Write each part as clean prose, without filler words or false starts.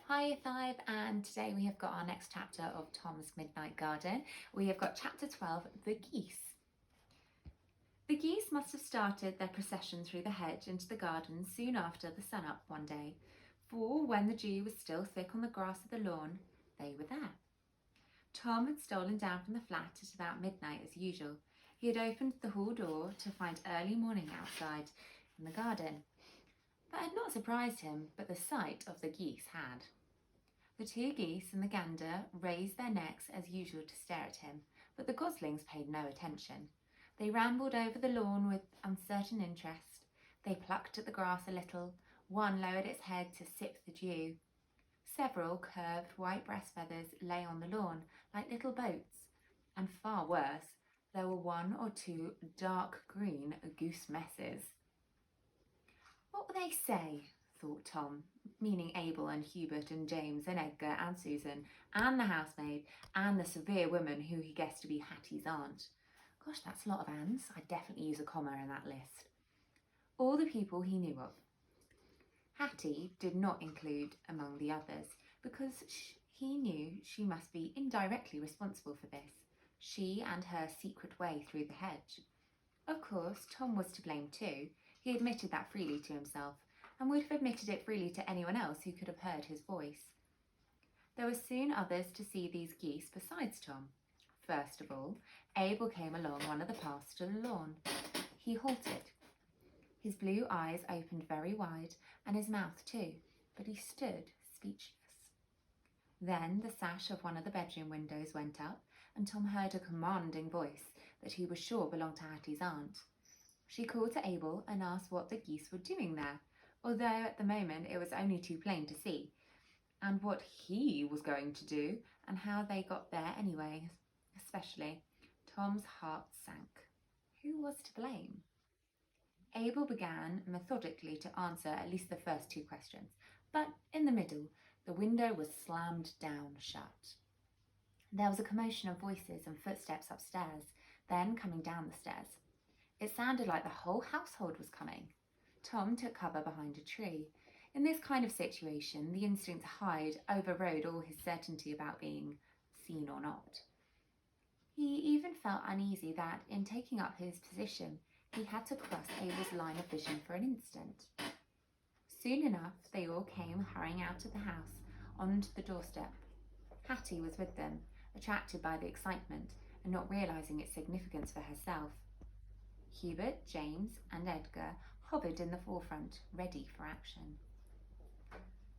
Hi Year 5, and today we have got our next chapter of Tom's Midnight Garden. We have got chapter 12, The Geese. The geese must have started their procession through the hedge into the garden soon after the sun-up one day, for when the dew was still thick on the grass of the lawn, they were there. Tom had stolen down from the flat at about midnight as usual. He had opened the hall door to find early morning outside in the garden. That had not surprised him, but the sight of the geese had. The two geese and the gander raised their necks as usual to stare at him, but the goslings paid no attention. They rambled over the lawn with uncertain interest. They plucked at the grass a little. One lowered its head to sip the dew. Several curved white breast feathers lay on the lawn like little boats, and far worse, there were one or two dark green goose messes. What will they say? Thought Tom, meaning Abel and Hubert and James and Edgar and Susan and the housemaid and the severe woman who he guessed to be Hattie's aunt. Gosh, that's a lot of Anns. I'd definitely use a comma in that list. All the people he knew of. Hattie did not include among the others because he knew she must be indirectly responsible for this, she and her secret way through the hedge. Of course, Tom was to blame too. He admitted that freely to himself, and would have admitted it freely to anyone else who could have heard his voice. There were soon others to see these geese besides Tom. First of all, Abel came along one of the paths to the lawn. He halted. His blue eyes opened very wide, and his mouth too, but he stood speechless. Then the sash of one of the bedroom windows went up, and Tom heard a commanding voice that he was sure belonged to Hattie's aunt. She called to Abel and asked what the geese were doing there, although at the moment it was only too plain to see, and what he was going to do and how they got there anyway. Especially, Tom's heart sank. Who was to blame? Abel began methodically to answer at least the first two questions, but in the middle, the window was slammed down shut. There was a commotion of voices and footsteps upstairs, then coming down the stairs. It sounded like the whole household was coming. Tom took cover behind a tree. In this kind of situation, the instinct to hide overrode all his certainty about being seen or not. He even felt uneasy that, in taking up his position, he had to cross Abel's line of vision for an instant. Soon enough, they all came hurrying out of the house onto the doorstep. Hattie was with them, attracted by the excitement and not realising its significance for herself. Hubert, James and Edgar hovered in the forefront, ready for action.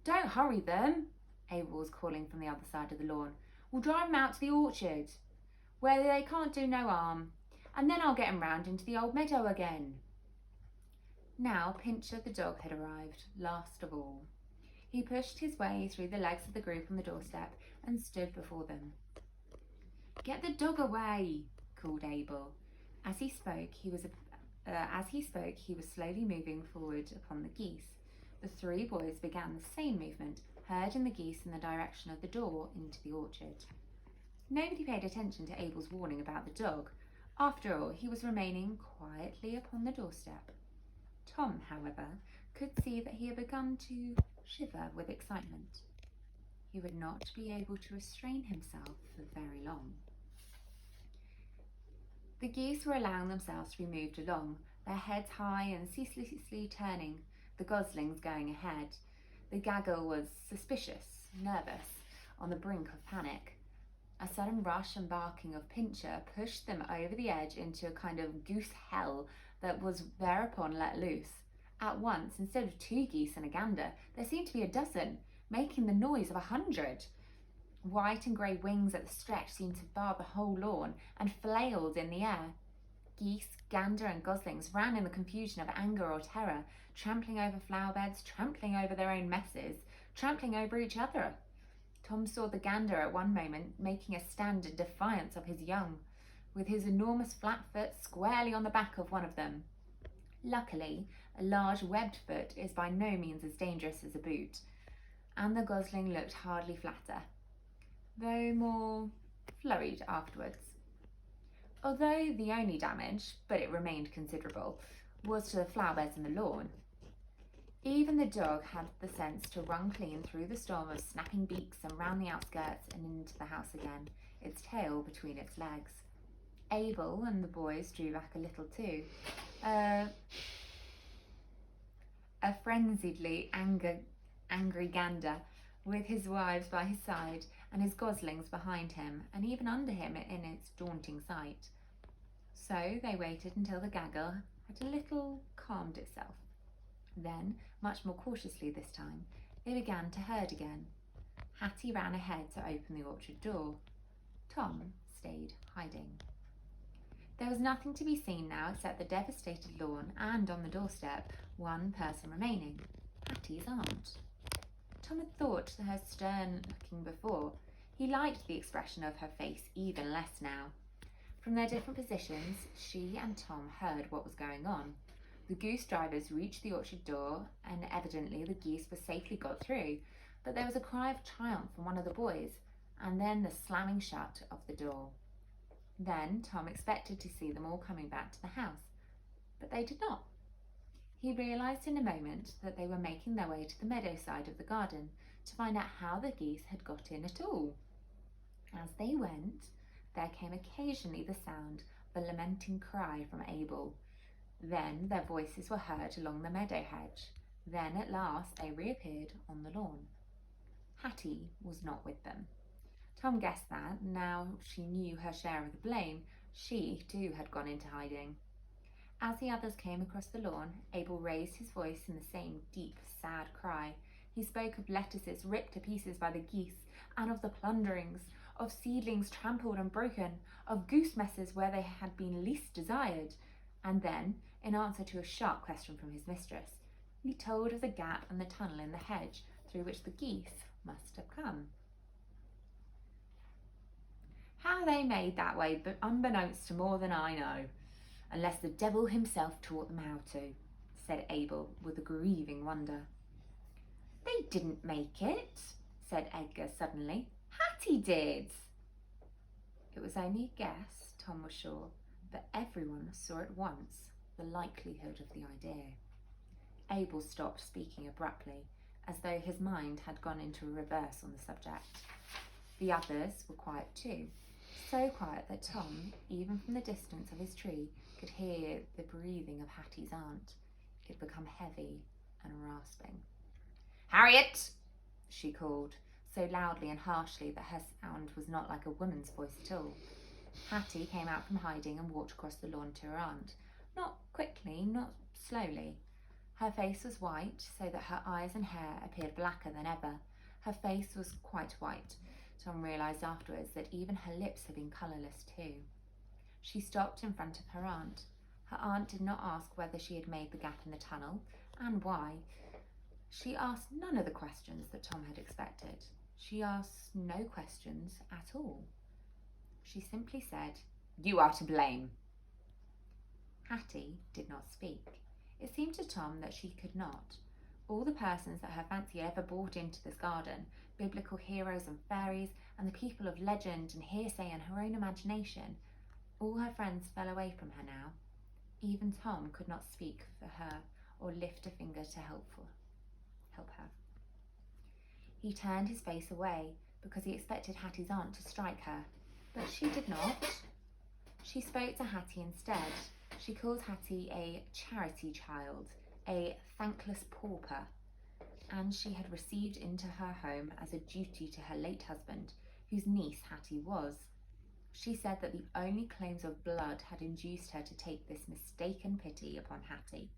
"Don't hurry them," Abel was calling from the other side of the lawn. "We'll drive them out to the orchard, where they can't do no harm, and then I'll get them round into the old meadow again." Now Pincher the dog had arrived, last of all. He pushed his way through the legs of the group on the doorstep and stood before them. "Get the dog away," called Abel. As he spoke, he was slowly moving forward upon the geese. The three boys began the same movement, herding the geese in the direction of the door into the orchard. Nobody paid attention to Abel's warning about the dog. After all, he was remaining quietly upon the doorstep. Tom, however, could see that he had begun to shiver with excitement. He would not be able to restrain himself for very long. The geese were allowing themselves to be moved along, their heads high and ceaselessly turning, the goslings going ahead. The gaggle was suspicious, nervous, on the brink of panic. A sudden rush and barking of Pincher pushed them over the edge into a kind of goose hell that was thereupon let loose. At once, instead of 2 geese and a gander, there seemed to be a dozen, making the noise of 100. White and grey wings at the stretch seemed to bar the whole lawn and flailed in the air. Geese, gander and goslings ran in the confusion of anger or terror, trampling over flower beds, trampling over their own messes, trampling over each other. Tom saw the gander at one moment making a stand in defiance of his young, with his enormous flat foot squarely on the back of one of them. Luckily, a large webbed foot is by no means as dangerous as a boot, and the gosling looked hardly flatter, though more flurried afterwards. Although the only damage, but it remained considerable, was to the flower beds in the lawn. Even the dog had the sense to run clean through the storm of snapping beaks and round the outskirts and into the house again, its tail between its legs. Abel and the boys drew back a little too. A frenziedly angry gander, with his wives by his side and his goslings behind him and even under him in its daunting sight. So they waited until the gaggle had a little calmed itself. Then, much more cautiously this time, they began to herd again. Hattie ran ahead to open the orchard door. Tom stayed hiding. There was nothing to be seen now except the devastated lawn and, on the doorstep, one person remaining, Hattie's aunt. Tom had thought her stern-looking before. He liked the expression of her face even less now. From their different positions, she and Tom heard what was going on. The goose drivers reached the orchard door, and evidently the geese were safely got through, but there was a cry of triumph from one of the boys, and then the slamming shut of the door. Then Tom expected to see them all coming back to the house, but they did not. He realised in a moment that they were making their way to the meadow side of the garden to find out how the geese had got in at all. As they went, there came occasionally the sound of a lamenting cry from Abel. Then their voices were heard along the meadow hedge. Then at last they reappeared on the lawn. Hattie was not with them. Tom guessed that, now she knew her share of the blame, she too had gone into hiding. As the others came across the lawn, Abel raised his voice in the same deep, sad cry. He spoke of lettuces ripped to pieces by the geese, and of the plunderings, of seedlings trampled and broken, of goose messes where they had been least desired. And then, in answer to a sharp question from his mistress, he told of the gap and the tunnel in the hedge through which the geese must have come. How they made that way, but unbeknownst to more than I know, unless the devil himself taught them how to, said Abel with a grieving wonder. They didn't make it, said Edgar suddenly. Hattie did. It was only a guess, Tom was sure, but everyone saw at once the likelihood of the idea. Abel stopped speaking abruptly, as though his mind had gone into reverse on the subject. The others were quiet too, so quiet that Tom, even from the distance of his tree, could hear the breathing of Hattie's aunt. It had become heavy and rasping. Harriet, she called, so loudly and harshly that her sound was not like a woman's voice at all. Hattie came out from hiding and walked across the lawn to her aunt. Not quickly, not slowly. Her face was white, so that her eyes and hair appeared blacker than ever. Her face was quite white. Tom realised afterwards that even her lips had been colourless too. She stopped in front of her aunt. Her aunt did not ask whether she had made the gap in the tunnel, and why. She asked none of the questions that Tom had expected. She asked no questions at all. She simply said, "You are to blame." Hattie did not speak. It seemed to Tom that she could not. All the persons that her fancy ever brought into this garden, biblical heroes and fairies, and the people of legend and hearsay and her own imagination, all her friends fell away from her now. Even Tom could not speak for her or lift a finger to help her. He turned his face away because he expected Hattie's aunt to strike her, but she did not. She spoke to Hattie instead. She called Hattie a charity child, a thankless pauper, and she had received into her home as a duty to her late husband, whose niece Hattie was. She said that the only claims of blood had induced her to take this mistaken pity upon Hattie.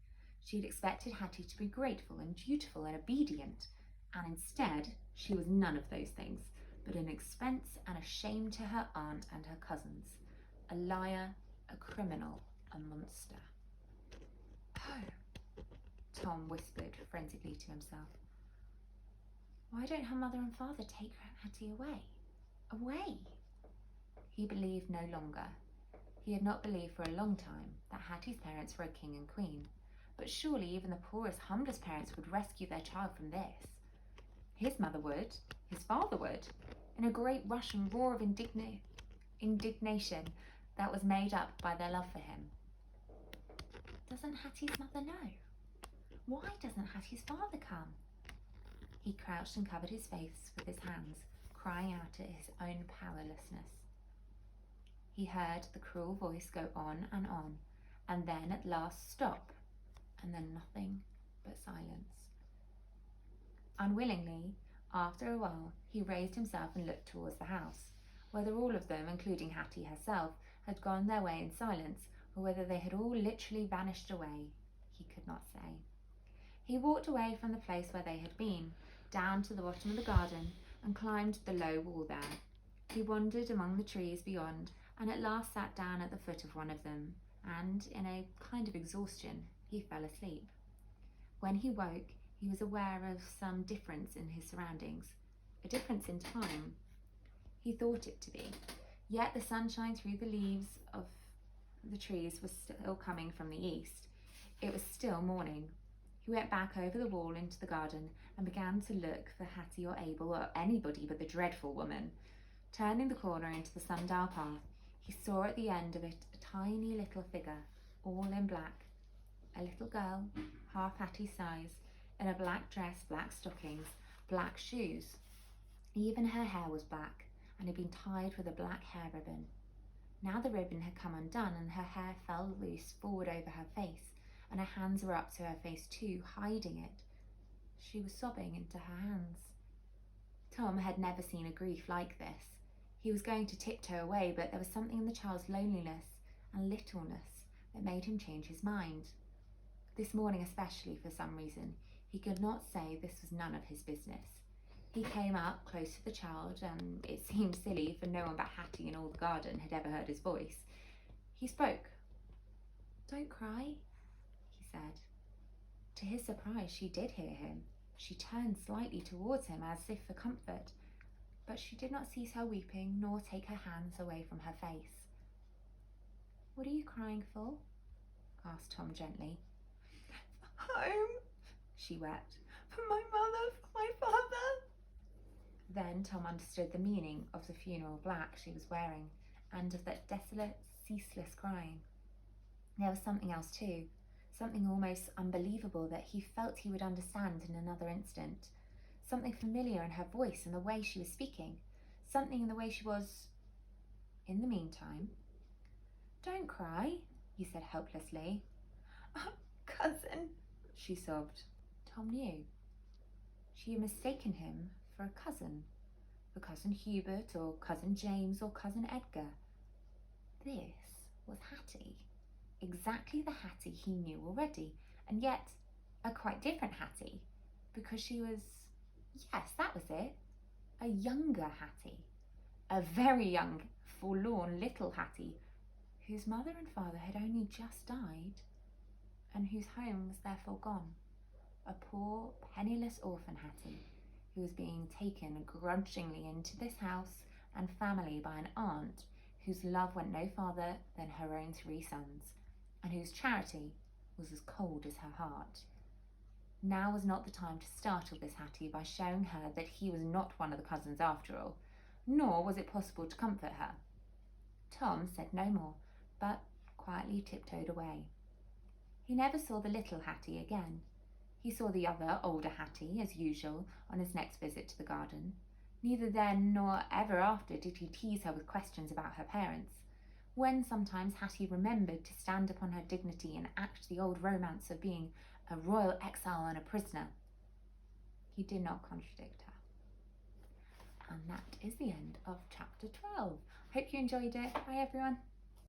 She had expected Hattie to be grateful and dutiful and obedient, and instead she was none of those things, but an expense and a shame to her aunt and her cousins, a liar, a criminal, a monster. Oh, Tom whispered frenziedly to himself. Why don't her mother and father take Hattie away? Away? He believed no longer. He had not believed for a long time that Hattie's parents were a king and queen, but surely even the poorest, humblest parents would rescue their child from this. His mother would, his father would, in a great rush and roar of indignation that was made up by their love for him. Doesn't Hattie's mother know? Why doesn't Hattie's father come? He crouched and covered his face with his hands, crying out at his own powerlessness. He heard the cruel voice go on, and then at last stop, and then nothing but silence. Unwillingly, after a while, he raised himself and looked towards the house. Whether all of them, including Hattie herself, had gone their way in silence, or whether they had all literally vanished away, he could not say. He walked away from the place where they had been, down to the bottom of the garden, and climbed the low wall there. He wandered among the trees beyond, and at last sat down at the foot of one of them, and, in a kind of exhaustion, he fell asleep. When he woke, he was aware of some difference in his surroundings, a difference in time. He thought it to be, yet the sunshine through the leaves of the trees was still coming from the east. It was still morning. He went back over the wall into the garden and began to look for Hattie or Abel or anybody but the dreadful woman. Turning the corner into the sundial path, he saw at the end of it a tiny little figure, all in black. A little girl, half Hattie's size, in a black dress, black stockings, black shoes. Even her hair was black and had been tied with a black hair ribbon. Now the ribbon had come undone and her hair fell loose forward over her face, and her hands were up to her face too, hiding it. She was sobbing into her hands. Tom had never seen a grief like this. He was going to tiptoe away, but there was something in the child's loneliness and littleness that made him change his mind. This morning especially, for some reason, he could not say this was none of his business. He came up close to the child, and it seemed silly, for no one but Hattie in all the garden had ever heard his voice. He spoke. "Don't cry," he said. To his surprise, she did hear him. She turned slightly towards him as if for comfort, but she did not cease her weeping nor take her hands away from her face. "What are you crying for?" asked Tom gently. "Home," she wept. "for my mother, for my father." Then Tom understood the meaning of the funeral black she was wearing, and of that desolate, ceaseless crying. There was something else too, something almost unbelievable that he felt he would understand in another instant. Something familiar in her voice and the way she was speaking, something in the way she was. In the meantime, "Don't cry," he said helplessly. "Oh, cousin," she sobbed. Tom knew. She had mistaken him for a cousin, for Cousin Hubert or Cousin James or Cousin Edgar. This was Hattie, exactly the Hattie he knew already, and yet a quite different Hattie, because she was, yes, that was it, a younger Hattie, a very young, forlorn little Hattie, whose mother and father had only just died, and whose home was therefore gone. A poor, penniless orphan Hattie, who was being taken grudgingly into this house and family by an aunt whose love went no farther than her own 3 sons, and whose charity was as cold as her heart. Now was not the time to startle this Hattie by showing her that he was not one of the cousins after all, nor was it possible to comfort her. Tom said no more, but quietly tiptoed away. He never saw the little Hattie again. He saw the other, older Hattie, as usual, on his next visit to the garden. Neither then nor ever after did he tease her with questions about her parents. When sometimes Hattie remembered to stand upon her dignity and act the old romance of being a royal exile and a prisoner, he did not contradict her. And that is the end of chapter 12. Hope you enjoyed it. Bye everyone.